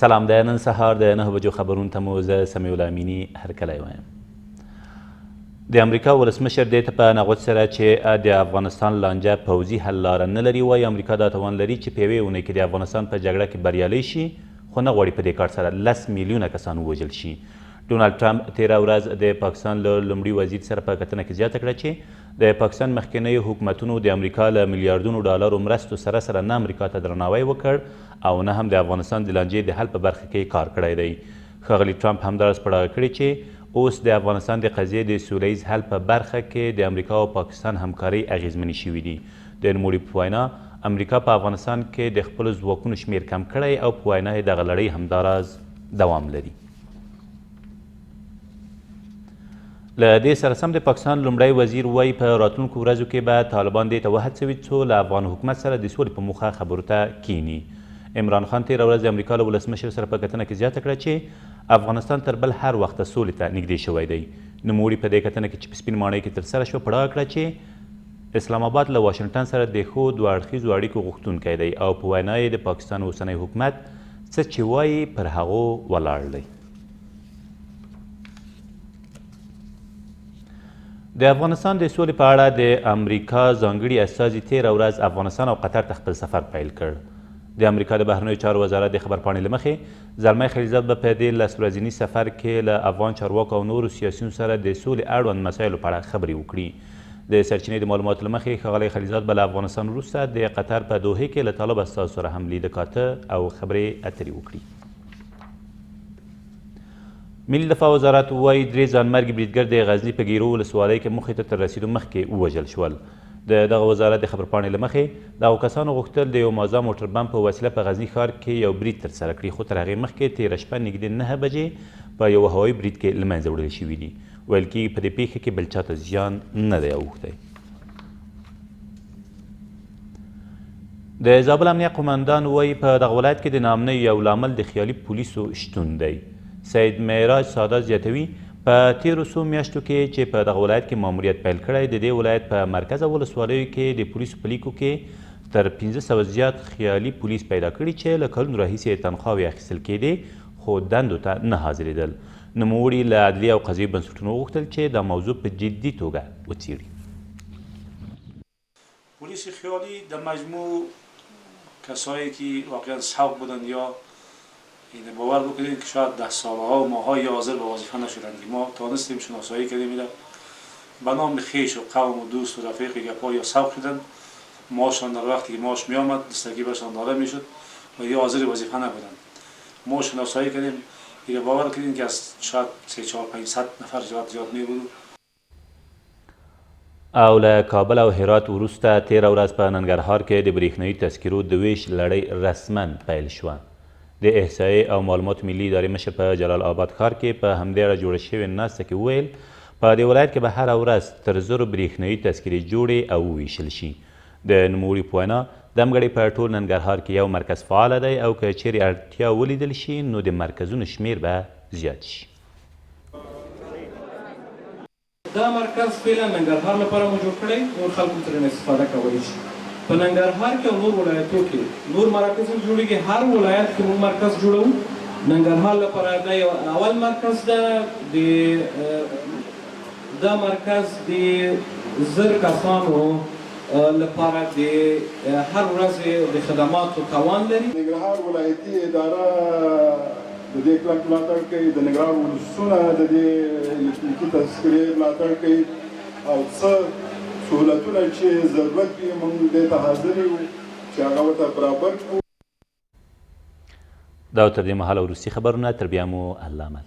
سلام د نن سهار د 9 بجو خبرونو ته مو زه سمیع الله امیني هرکلی وایم. د امریکا ولسمشر دې ته په نغوت سره چې د افغانستان لانجه پوځي حل لاره نه لري، وایي امریکا دا توان لري چې په یوې اونۍ کې د افغانستان په جګړه کې بریالی شي، خو نه غواړي په دې کار سره 10 میلیونه کسان ووژل شي. ډونالډ ټرمپ تېره ورځ د پاکستان له لومړي وزیر سره په کتنه کې زیاته کړه چې د پاکستان مخکینیو حکومتونو د امریکا له میلیاردونو ډالرو مرستو سره نه امریکا ته درناوی وکړ او نه هم د افغانستان د لانجې د حل په برخه کې کار کړی دی. ښاغلي ټرمپ همداراز په ډاګه کړي چې اوس د افغانستان د قضیې د سوله ییز حل په برخه کې د امریکا او پاکستان همکارۍ اغیزمنې شوي دي. د نوموړي په وینا امریکا په افغانستان کې د خپلو ځواکونو شمیر کم کړی او په وینا یې دغه لړۍ همداراز دوام لري. له دې سره سم د پاکستان لومړی وزیر وایي په راتلونکو ورځو کې به طالبان دې ته وهڅوي څو له افغان حکومت سره د سولې په موخه خبرو ته کینی. عمران خان تېره ورځ د امریکا له ولسمشر سره په کتنه کې زیاته کړه چې افغانستان تر بل هر وخته سولې ته نږدې شوی دی. نوموړي په دې کتنه کې چې په سپین ماڼۍ کې ترسره شوه په ډاګه کړه چې اسلام آباد له واشنګټن سره د ښو دوه اړخیزو اړیکو غوښتونکی دی او په وینا یې د پاکستان اوسنی حکومت څه چې وایي پر هغو ولاړ دی. د افغانستان د سولې په اړه د امریکا ځانګړي استازي تېره ورځ افغانستان او قطر ته خپل سفر پیل کړ. د امریکا د بهرنیو چارو وزارت د خبرپاڼې له مخې زلمی خلیلزاد به په دې 10 ورځني سفر کې له افغان چارواکو او نورو سیاسیونو سره د سولې اړوند مسایلو په اړه خبرې وکړي. د سرچینې د معلوماتو له مخې ښاغلی خلیلزاد به له افغانستان وروسته د قطر په دوحې کې له طالب استازو سره هم لیده کاته او خبرې اترې وکړي. ملي دفاع وزارت وایي 3 ځانمرګي بریدګر د غزني په ګیرو ولسوالۍ کې موخې ته تر رسیدو مخکې ووژل شول. د دغه وزارت د خبرپاڼې له مخې دغو کسانو غوښتل د یو مازه موټر بم په وسیله په غزني ښار کې یو برید ترسره کړي، خو تر هغې مخکې تېره شپه نږدې 9 بجې په یو هوایي برید کې له منځه وړل شوي دي. ویل کېږي په دې پیښه کې بل چاته زیان نه دی اوښتی. د زابل امنیه قمندان وایي په دغه ولایت کې د ناامنیو یو لامل د خیالي پولیسو شتون دی. سید معراج سادات زیاتوي په تیرو څو میاشتو کې چې په دغه ولایت کې ماموریت پیل کړی د دې ولایت په مرکز او ولسوالیو کې د پولیسو په لیکو کې تر 500 زیات خیالي پولیس پیدا کړي چې له کلونو راهیسې یې تنخواوې اخیستل کېدې خو دندو ته نه حاضرېدل. نوموړي له عدلي او قضایي بنسټونو وغوښتل چې دا موضوع په جدي توګه وڅېړي. پلیس خیالی در مجموع کسایی که واقعا سبک بودن یا این باور بکنید که شاید 10 سالها و ماه‌ها یا حاضر به وظیفه نشدند که ما توانستیم شناسایی کردیم به نام خویش و قوم و دوست و رفیق گپا یا سبک شدند. ماشان در وقتی که ماش می آمد دستگی برشان داده میشد و یا حاضر وظیفه نبودند. ما شناسایی کردیم دیگه باور کردیم که از شاید 300-400-500 نفر زیاد می بود. او له کابل او هرات وروسته تېره ورځ په ننګرهار کې د برېښنایي تذکرو د ویش لړۍ رسما پیل شوه. د احصایې او معلوماتو ملي ادارې مشر په جلال آباد ښار کې په همدې اړه جوړه شوې ناسته کې وویل په دې ولایت کې به هره ورځ تر 1000 برېښنایي تذکرې جوړې او وویشل شي. د نوموړي په وینا دمګړی په ټول ننګرهار کې یو مرکز فعاله دی او که چیرې اړتیا ولیدل شي نو د مرکزونو شمیر به زیات شي. دا مرکز فعلا ننګرهار لپاره مو جوړ کړی، نور خلکو ترې استفاده کولی شي. په ننګرهار کې او نور ولایتو کې نور مراکز هم جوړېږي، هر ولایت کې موږ مرکز جوړوو. ننګرهار لپاره دا یو اول مرکز ده. دا مرکز د 1000 کسانو لپاره د هر ورځ د خدماتو توان لري. ننګرهار ولایتي اداره د دې کلک ملاتړ کوي، د ننګرهار ولسونه د دې لیکي تذکرې ملاتړ کوي او څه سهولتونه چې ضرورت وي موږ دې ته حاضر یو چې هغه ورته برابر کړو. دا تر دې مهاله وروستي خبرونه، تر بیا مو الله مل.